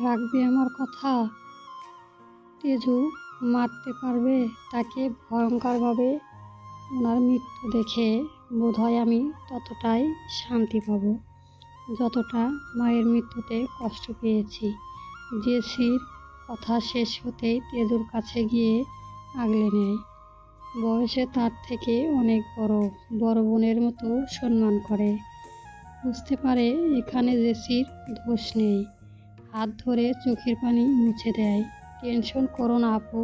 রাখবে আমার কথা? তেজু মারতে পারবে তাকে ভয়ঙ্করভাবে? ওনার মৃত্যু দেখে বোধহয় আমি ততটাই শান্তি পাব যতটা মায়ের মৃত্যুতে কষ্ট পেয়েছি। জেসির কথা শেষ হতেই তেজুর কাছে গিয়ে আগলে নেয়। বয়সে তার থেকে অনেক বড়, বড় বোনের মতো সম্মান করে। বুঝতে পারে এখানে জেসির দোষ নেই। হাত ধরে চোখের পানি মুছে দেয়। টেনশন করো না আপু,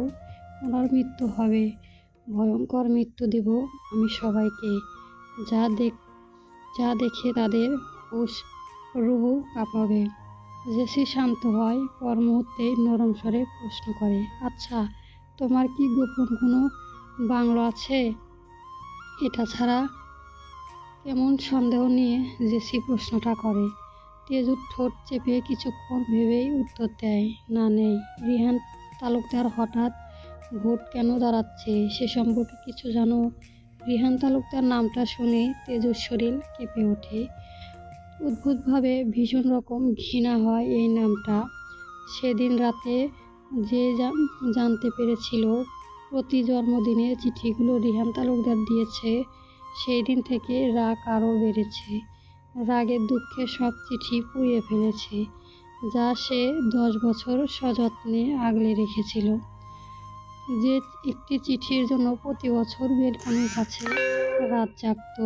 ওনার মৃত্যু হবে, ভয়ঙ্কর মৃত্যু দেব আমি সবাইকে। যা দেখ যা দেখে তাদের হুশ রুহ কাঁপাবে। জেসি শান্ত হয়, পর মুহূর্তেই নরম স্বরে প্রশ্ন করে, আচ্ছা তোমার কি গোপন কোনো বাংলো আছে? এটা ছাড়া কেমন সন্দেহ নিয়ে জেসি প্রশ্নটা করে। তেজুর ঠোঁট চেপে কিছুক্ষণ ভেবেই উত্তর দেয়, না নেই। রিহান তালুকদার হঠাৎ ভোট কেন দাঁড়াচ্ছে সে সম্পর্কে কিছু জানো? রিহান তালুকদার নামটা শুনে তেজুর শরীর কেঁপে ওঠে। অদ্ভুতভাবে ভীষণ রকম ঘৃণা হয় এই নামটা। সেদিন রাতে যে জানতে পেরেছিল প্রতি জন্মদিনে চিঠিগুলো রিহান তালুকদার দিয়েছে, সেই দিন থেকে রাগ আরও বেড়েছে। রাগের দুঃখে সব চিঠি পুড়িয়ে ফেলেছে, যা সে 10 বছর সযত্নে আগলে রেখেছিল। যে একটি চিঠির জন্য প্রতি বছর বেলকনির কাছে রাত জাগত।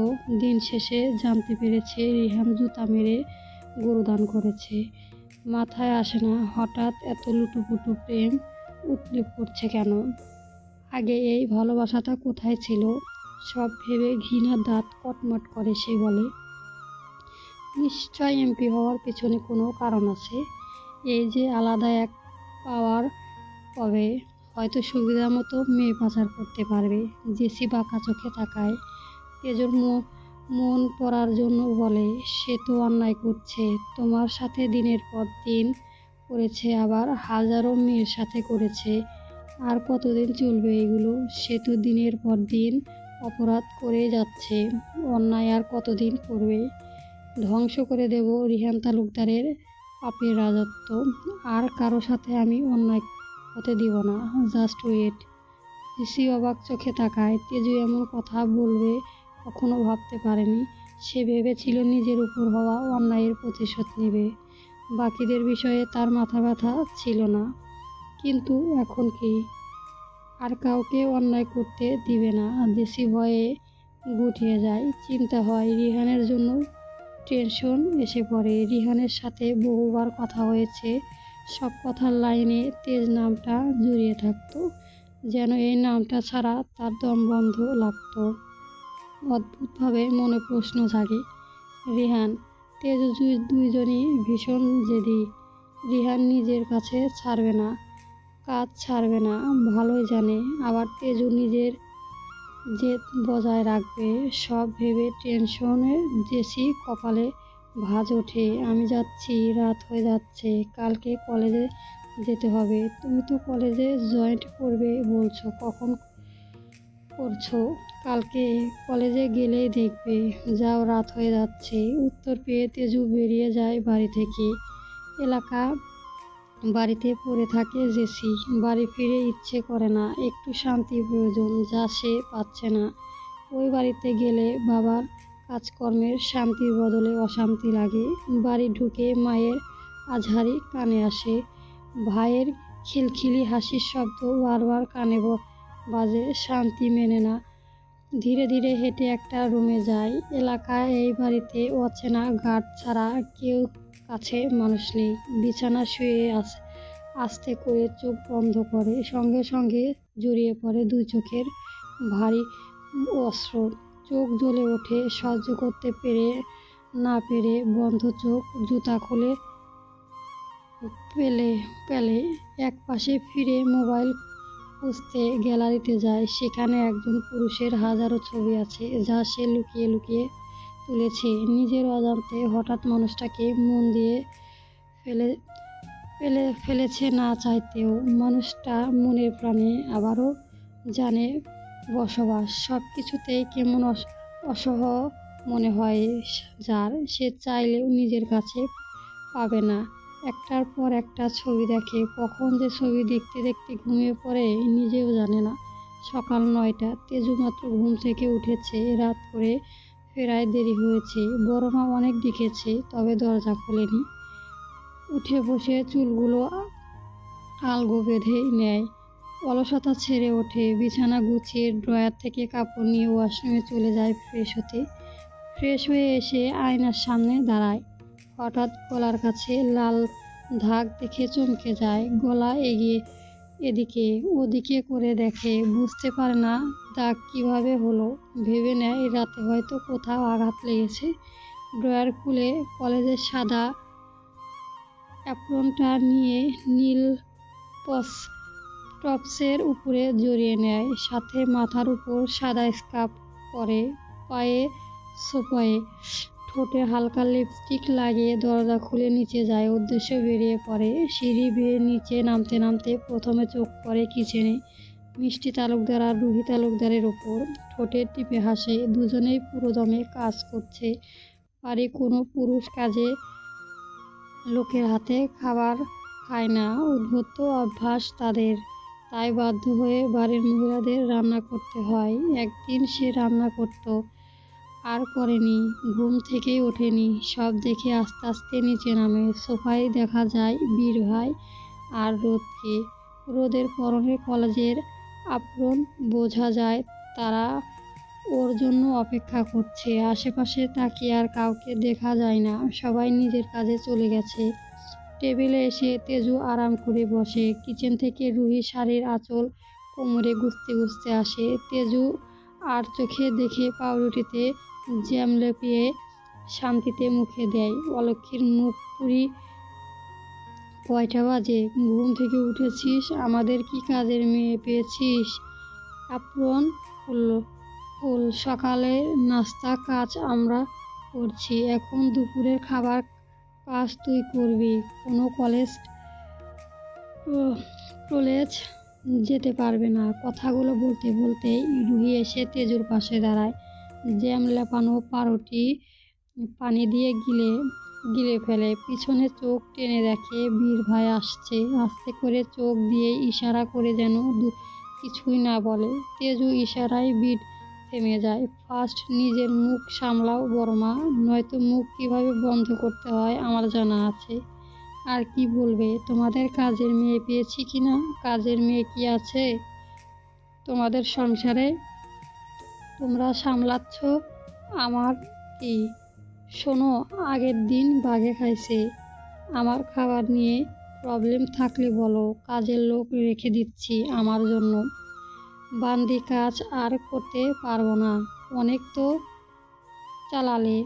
দিন শেষে জানতে পেরেছে রিহান জুতা মেরে গুরুদান করেছে। মাথায় আসে না হঠাৎ এত লুটুপুটু প্রেম উতলে পড়ছে কেন। আগে এই ভালোবাসাটা কোথায় ছিল? সব ভেবে ঘৃণার দাঁত কটমট করে সে বলে, নিশ্চয় এমপি হওয়ার পেছনে কোনো কারণ আছে। এই যে আলাদা এক পাওয়ার পাবে, হয়তো সুবিধা মতো মেয়ে পাচার করতে পারবে। জেসি বাঁকা চোখে তাকায়। তেজুর মন পড়ার জন্য বলে, সে তো অন্যায় করছে, তোমার সাথে দিনের পর দিন করেছে, আবার হাজারো মেয়ের সাথে করেছে। আর কতদিন চলবে এগুলো? সে তো দিনের পর দিন অপরাধ করে যাচ্ছে, অন্যায় আর কতদিন করবে? ধ্বংস করে দেব রিহান তালুকদারের পাপের রাজত্ব। আর কারো সাথে আমি অন্যায় হতে দিব না। Just wait. ঋষি অবাক চোখে তাকায়। তেজু এমন কথা বলবে কখনো ভাবতে পারেনি। সে ভেবেছিল নিজের উপর হওয়া অন্যায়ের প্রতিশোধ নেবে। বাকিদের বিষয়ে তার মাথা ব্যথা ছিল না। কিন্তু এখন কি? আর কাউকে অন্যায় করতে দিবে না। জেসি ভয়ে গুটিয়ে যায়। চিন্তা হয় রিহানের জন্য, টেনশন এসে পড়ে। রিহানের সাথে বহুবার কথা হয়েছে, সব কথার লাইনে তেজ নামটা জড়িয়ে থাকতো, যেন এই নামটা ছাড়া তার দম বন্ধ লাগতো। অদ্ভুতভাবে মনে প্রশ্ন জাগে, রিহান তেজ দুইজনই ভীষণ জেদি। রিহান নিজের কাছে ছাড়বে না, কাজ ছাড়বে না, ভালোই জানে। আবার তেজু নিজের জেদ বজায় রাখবে। সব ভেবে টেনশনে জেসি কপালে ভাঁজ ওঠে। আমি যাচ্ছি, রাত হয়ে যাচ্ছে, কালকে কলেজে যেতে হবে। তুমি তো কলেজে জয়েন্ট করবে বলছো, কখন করছো? কালকে কলেজে গেলেই দেখবে। যাও, রাত হয়ে যাচ্ছে। উত্তর পেয়ে তেজু বেরিয়ে যায় বাড়ি থেকে। এলাকা বাড়িতে পড়ে থাকে জেসি। বাড়ি ফিরে ইচ্ছে করে না, একটু শান্তি প্রয়োজন, যা সে পাচ্ছে না। ওই বাড়িতে গেলে বাবার কাজকর্মের শান্তির বদলে অশান্তি লাগে। বাড়ি ঢুকে মায়ের আঝারি কানে আসে, ভাইয়ের খিলখিলি হাসির শব্দ বারবার কানে বাজে। শান্তি মেনে না। ধীরে ধীরে হেঁটে একটা রুমে যায়। এলাকায় এই বাড়িতে অচেনা গার্ড ছাড়া কেউ কাছে মানুষ নেই। বিছানা শুয়ে আস্তে করে চোখ বন্ধ করে। সঙ্গে সঙ্গে জড়িয়ে পড়ে দুই চোখের ভারী অশ্র। চোখ জ্বলে ওঠে সহ্য করতে না পেরে। বন্ধ চোখ, জুতা খুলে পেলে এক পাশে ফিরে মোবাইল খুঁজতে গ্যালারিতে যায়। সেখানে একজন পুরুষের হাজারো ছবি আছে, যা সে লুকিয়ে লুকিয়ে তুলেছে নিজের অজান্তে। হঠাৎ মানুষটাকে মন দিয়ে ফেলেছে না চাইতেও। মানুষটা মনের প্রাণে আবারও জানে বসবাস। সব কিছুতেই কেমন অসহ মনে হয় যার, সে চাইলেও নিজের কাছে পাবে না। একটার পর একটা ছবি দেখে। কখন যে ছবি দেখতে দেখতে ঘুমিয়ে পড়ে নিজেও জানে না। সকাল ৯টা, তেজু মাত্র ঘুম থেকে উঠেছে। রাত করে ফেরায় দেরি হয়েছে। বড় মা অনেক ডেকেছে, তবে দরজা খোলেনি। উঠে বসে চুলগুলো আলগো বেঁধে নেয়। অলসতা ছেড়ে ওঠে, বিছানা গুছিয়ে ড্রয়ার থেকে কাপড় নিয়ে ওয়াশরুমে চলে যায় ফ্রেশ হতে। ফ্রেশ হয়ে এসে আয়নার সামনে দাঁড়ায়। হঠাৎ গলার কাছে লাল দাগ দেখে চমকে যায়। গলা এগিয়ে এদিকে ওদিকে করে দেখে, বুঝতে পারে না দাগ কিভাবে হলো। ভেবে নেয় রাতে হয়তো কোথাও আঘাত লেগেছে। ড্রয়ার খুলে কলেজের সাদা অ্যাপ্রনটা নিয়ে নীল টপসের উপরে জড়িয়ে নেয়। সাথে মাথার উপর সাদা স্কার্ফ পরে, পায়ে সোপায়ে, ঠোঁটে হালকা লিপস্টিক লাগিয়ে দরজা খুলে নিচে যায়। উদ্দেশ্যে বেরিয়ে পড়ে। সিঁড়ি বেয়ে নিচে নামতে নামতে প্রথমে চোখ পড়ে কিচেনে মিষ্টি তালুকদার আর রুহি তালুকদারের ওপর। ঠোঁটে টিপে হাসে। দুজনেই পুরোদমে কাজ করছে। বাড়ি কোনো পুরুষ কাজে লোকের হাতে খাবার খায় না, উদ্ভূত অভ্যাস তাদের। তাই বাধ্য হয়ে বাড়ির মহিলাদের রান্না করতে হয়। একদিন সে রান্না করত, আর করেনি, ঘুম থেকেই ওঠেনি। সব দেখে আস্তে আস্তে নিচে নামে। সোফায় দেখা যায় বীর ভাই আর রোদকে। রোদের পরনে কলেজের আপ্রন, বোঝা যায় তারা ওর জন্য অপেক্ষা করছে। আশেপাশে তাকিয়ে আর কাউকে দেখা যায় না, সবাই নিজের কাজে চলে গেছে। টেবিলে এসে তেজু আরাম করে বসে। কিচেন থেকে রুহি শাড়ির আঁচল কোমরে গুজতে গুজতে আসে। তেজু আর চোখে দেখে পাউরুটিতে জ্যাম লেপিয়ে শান্তিতে মুখে দেয়। অলক্ষীর মুখ পুরি, কয়টা বাজে? ঘুম থেকে উঠেছিস? আমাদের কি কাজের মেয়ে পেয়েছিস? অ্যাপ্রন ফুল। সকালের নাস্তা কাজ আমরা করছি, এখন দুপুরের খাবার কাজ তুই করবি। কোনো কলেজ যেতে পারবে না। কথাগুলো বলতে বলতেই রুহি এসে তেজুর পাশে দাঁড়ায়। জ্যাম লেপানো পাউরুটি পানি দিয়ে গিলে ফেলে। পিছনে চোখ টেনে দেখে বীর ভাই আসছে। আস্তে করে চোখ দিয়ে ইশারা করে যেন কিছুই না বলে। তেজু ইশারায় বিট থেমে যায়। ফার্স্ট নিজের মুখ সামলাও বড়মা, নয়তো মুখ কিভাবে বন্ধ করতে হয় আমার জানা আছে। আর কি বলবে? তোমাদের কাজের মেয়ে পেয়েছি কিনা? কাজের মেয়ে কি আছে তোমাদের সংসারে? তোমরা সামলাচ্ছ, আমার কি? শোনো, আগের দিন বাঘে খাইছে। আমার খাবার নিয়ে প্রবলেম থাকলে বলো, কাজের লোক রেখে দিচ্ছি আমার জন্য। বান্দি কাজ আর করতে পারবো না। অনেক তো চালালে,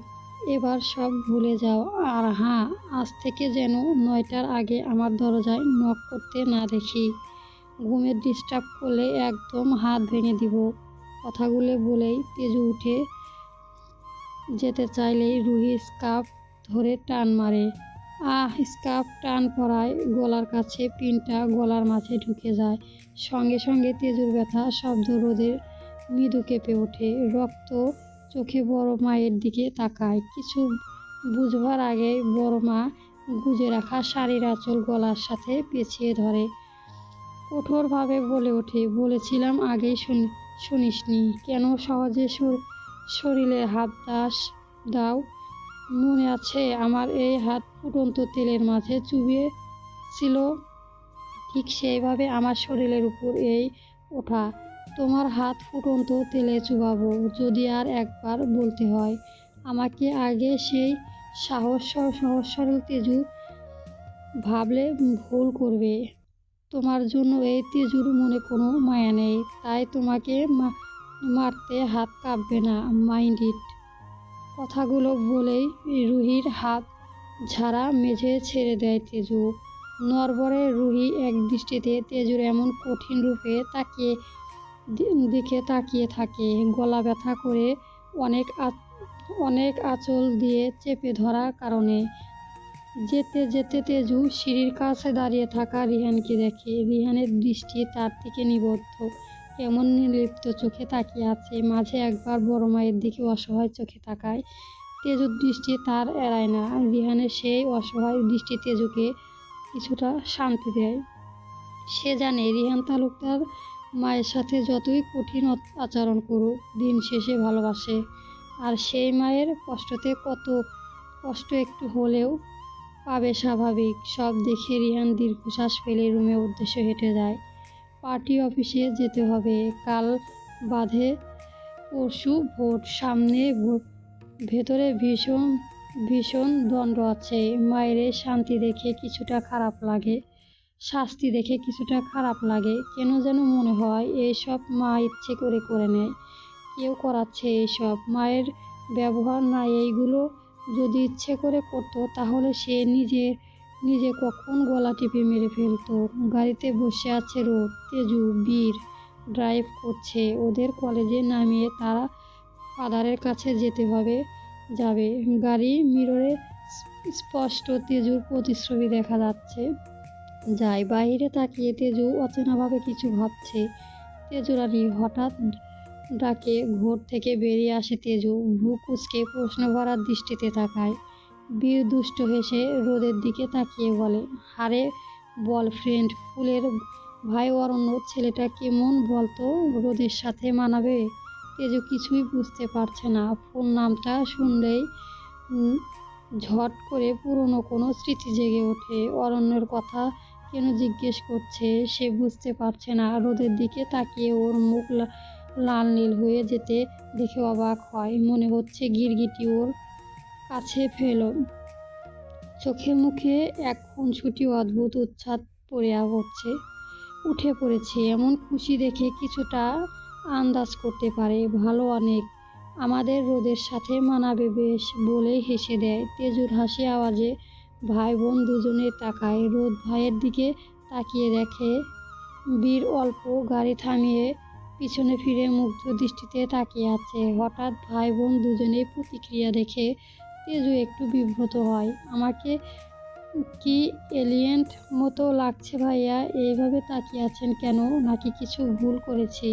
এবার সব ভুলে যাও। আর হ্যাঁ, আজ থেকে যেন ৯টার আগে আমার দরজায় নক করতে না দেখি। ঘুমের ডিস্টার্ব করলে একদম হাত ভেঙে দিব। কথাগুলো বলেই তেজু উঠে যেতে চাইলেই রুহি স্কার্ফ ধরে টান মারে। স্কার্ফ টান পড়ায় গলার কাছে পিনটা গলার মাঝে ঢুকে যায়। সঙ্গে সঙ্গে তেজুর ব্যথা শব্দ রোদের মৃদু কেঁপে ওঠে। রক্ত চোখে বড় মায়ের দিকে তাকায়। কিছু বুঝবার আগেই বড় মা গুজে রাখা শাড়ির আঁচল গলার সাথে পেঁচিয়ে ধরে। কঠোরভাবে বলে ওঠে, বলেছিলাম আগেই শুনিসনি? কেন সহজে শরীরে হাত দাও? মনে আছে আমার এই হাত ফুটন্ত তেলের মাঝে চুবিয়েছিল? ঠিক সেইভাবে আমার শরীরের উপর এই ওঠা। তোমার হাত ফুটন্ত তেলে চুবাবো যদি আর একবার বলতে হয় আমাকে আগে। সেই সহজ সরল তেজু ভাবলে ভুল করবে। তোমার জন্য এই তেজুর মনে কোনো মায়া নেই, তাই তোমাকে মারতে হাত কাঁপবে না। Mind it. কথাগুলো বলেই রুহির হাত ঝাড়া মেঝে ছেড়ে দেয় তেজু। নড়বড়ে রুহি এক দৃষ্টিতে তেজুর এমন কঠিন রূপে তাকিয়ে থাকে। গলা ব্যথা করে অনেক আঁচল দিয়ে চেপে ধরার কারণে। যেতে যেতে তেজু সিঁড়ির কাছে দাঁড়িয়ে থাকা রিহানকে দেখে। রিহানের দৃষ্টি তার দিকে নিবদ্ধ, কেমন নির্লিপ্ত চোখে তাকিয়ে আছে। মাঝে একবার বড় মায়ের দিকে অসহায় চোখে তাকায়। তেজুর দৃষ্টি তার এড়ায় না। রিহানের সেই অসহায় দৃষ্টি তেজুকে কিছুটা শান্তি দেয়। সে জানে রিহান তালুকদার মায়ের সাথে যতই কঠিন আচরণ করুক দিন শেষে ভালোবাসে। আর সেই মায়ের কষ্টতে কত কষ্ট একটু হলেও পাবে স্বাভাবিক। সব দেখে রিহান দীর্ঘশ্বাস ফেলে রুমের উদ্দেশ্যে হেঁটে যায়। পার্টি অফিসে যেতে হবে, কাল বাদে পরশু ভোট সামনে। ভেতরে ভীষণ ভীষণ দ্বন্দ্ব আছে। মায়ের শান্তি দেখে কিছুটা খারাপ লাগে, শাস্তি দেখে কিছুটা খারাপ লাগে। কেন যেন মনে হয় এইসব মা ইচ্ছে করে করে নেয়, কেউ করাচ্ছে এইসব। মায়ের ব্যবহার না এইগুলো যদি ইচ্ছে করে করতো তাহলে সে নিজে কখন গলা টিপে মেরে ফেলতো। গাড়িতে বসে আছে রোদ, তেজু, বীর ড্রাইভ করছে। ওদের কলেজে নামিয়ে তারা ফাদারের কাছে যেতে হবে। যাবে গাড়ি মিররে স্পষ্ট তেজুর প্রতিচ্ছবি দেখা যাচ্ছে। যায় বাইরে তাকিয়ে তেজু অচেনাভাবে কিছু ভাবছে। তেজুরানী হঠাৎ ডাকে ঘোর থেকে বেরিয়ে আসে তেজু। ভ্রু কুঁচকে প্রশ্ন ভরা দৃষ্টিতে তাকায়। বীর দুষ্ট হেসে রোদের দিকে তাকিয়ে বলে, হারে বল ফ্রেন্ড, ফুলের ভাই অরণ্য ছেলেটা কেমন বলতো, রোদের সাথে মানাবে? তেজু কিছুই বুঝতে পারছে না। ফুল নামটা শুনলেই ঝট করে পুরনো কোনো স্মৃতি জেগে ওঠে। অরণ্যের কথা কেন জিজ্ঞেস করছে সে বুঝতে পারছে না। রোদের দিকে তাকিয়ে ওর মুখ লাল নীল হয়ে যেতে দেখে অবাক হয়। মনে হচ্ছে গিরগিটি ওর কাছে ফেলো। চোখে মুখে এক খুনসুটি অদ্ভুত উচ্ছ্বাস উঠে পড়েছে। এমন খুশি দেখে কিছুটা আন্দাজ করতে পারে ভালো অনেক, আমাদের রোদের সাথে মানাবে বেশ বলেই হেসে দেয়। তেজুর হাসি আওয়াজে ভাই বোন দুজনে তাকায়। রোদ ভাইয়ের দিকে তাকিয়ে দেখে বীর অল্প গাড়ি থামিয়ে পিছনে ফিরে মুগ্ধ দৃষ্টিতে তাকিয়ে আছে। হঠাৎ ভাই বোন দুজনেই প্রতিক্রিয়া দেখে তেজু একটু বিব্রত হয়। আমাকে কি এলিয়েন্ট মতো লাগছে ভাইয়া? এইভাবে তাকিয়ে আছেন কেন? নাকি কিছু ভুল করেছি?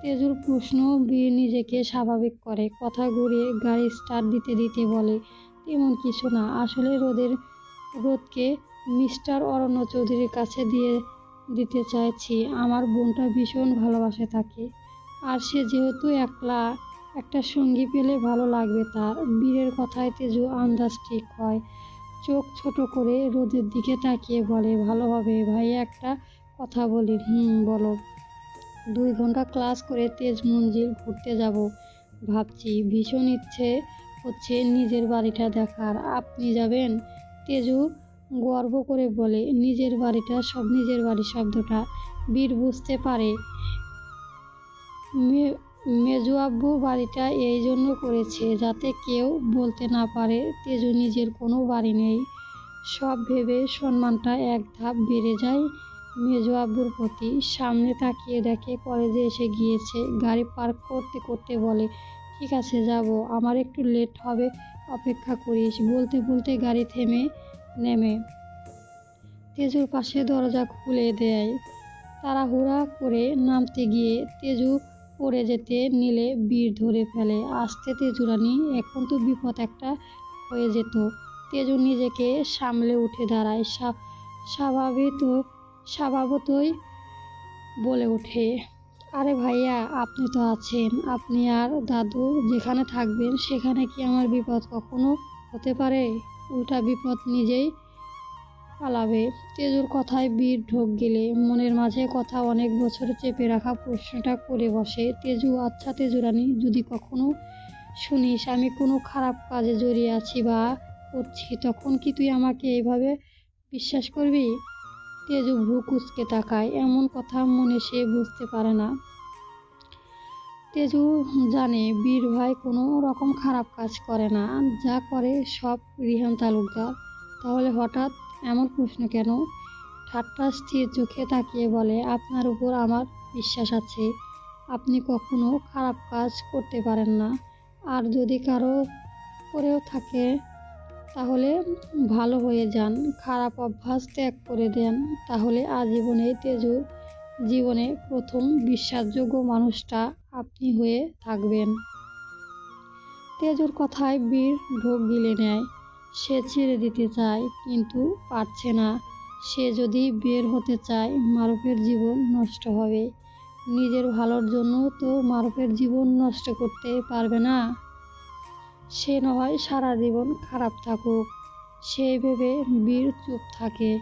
তেজুর প্রশ্ন বীর নিজেকে স্বাভাবিক করে। কথা ঘুরিয়ে গাড়ি স্টার্ট দিতে দিতে বলে, তেমন কিছু না, আসলে রোদকে মিস্টার অরণ্য চৌধুরীর কাছে দিতে চাইছি। আমার বোনটা ভীষণ ভালোবাসে তাকে, আর সে যেহেতু একলা, একটা সঙ্গী পেলে ভালো লাগবে তার। বীরের কথায় তেজু আন্দাজ ঠিক হয়। চোখ ছোট করে রোদের দিকে তাকিয়ে বলে, ভালো হবে ভাইয়া, একটা কথা বলি। বলো। 2 ঘন্টা ক্লাস করে তেজ মঞ্জিল ঘুরতে যাব ভাবছি। ভীষণ ইচ্ছে হচ্ছে নিজের বাড়িটা দেখার। আপনি যাবেন? তেজু গর্ব করে বলে, নিজের বাড়ি শব্দটা বীর বুঝতে পারে মেজো আব্বু বাড়িটা এই জন্য করেছে যাতে কেউ বলতে না পারে তেজু নিজের কোনো বাড়ি নেই। সব ভেবে সম্মানটা এক ধাপ বেড়ে যায় মেজো আব্বুর প্রতি। সামনে তাকিয়ে দেখে কলেজে এসে গিয়েছে। গাড়ি পার্ক করতে করতে বলে, ঠিক আছে যাব, আমার একটু লেট হবে, অপেক্ষা করিস। বলতে বলতে গাড়ি নেমে তেজুর পাশে দরজা খুলে দেয়। তাড়াহুড়া করে নামতে গিয়ে তেজু পড়ে যেতে নিলে বীর ধরে ফেলে। আসতে তেজুরানী, এখন তো বিপদ একটা হয়ে যেত। তেজু নিজেকে সামলে উঠে দাঁড়ায়। স্বভাবতই বলে ওঠে, আরে ভাইয়া, আপনি তো আছেন। আপনি আর দাদু যেখানে থাকবেন সেখানে কি আমার বিপদ কখনো হতে পারে? উল্টা বিপদ নিজেই পালাবে। তেজুর কথায় বীর ঢোক গেলে মনের মাঝে কথা অনেক বছরে চেপে রাখা প্রশ্নটা করে বসে। তেজু, আচ্ছা তেজুরানী, যদি কখনো শুনিস আমি কোনো খারাপ কাজে জড়িয়ে আছি বা করছি, তখন কি তুই আমাকে এইভাবে বিশ্বাস করবি? তেজু ভ্রু কুঁচকে তাকায়। এমন কথা মনে সে বুঝতে পারে না। তেজু জানে বীর ভাই কোনো রকম খারাপ কাজ করে না, যা করে সব রিহান তালুকদার। তাহলে হঠাৎ এমন প্রশ্ন কেন? ঠাট্টা স্থির চোখে তাকিয়ে বলে, আপনার উপর আমার বিশ্বাস আছে, আপনি কখনো খারাপ কাজ করতে পারেন না। আর যদি কারো করেও থাকে তাহলে ভালো হয়ে যান, খারাপ অভ্যাস ত্যাগ করে দেন, তাহলে আজীবনে তেজুর জীবনে প্রথম বিশ্বাসযোগ্য মানুষটা আপনি হয়ে থাকবেন। তেজুর কথায় বীর ঢোক গিলে নেয়। সে ছেড়ে দিতে চায় কিন্তু পারছে না। সে যদি বের হতে চায় মারুফের জীবন নষ্ট হবে। নিজের ভালোর জন্য তো মারুফের জীবন নষ্ট করতে পারবে না। সে না হয় সারা জীবন খারাপ থাকুক। সেই ভেবে বীর চুপ থাকে।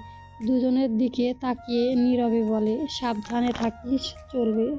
দুজনের দিকে তাকিয়ে নীরবে বলে, সাবধানে থাকিস, চলবে।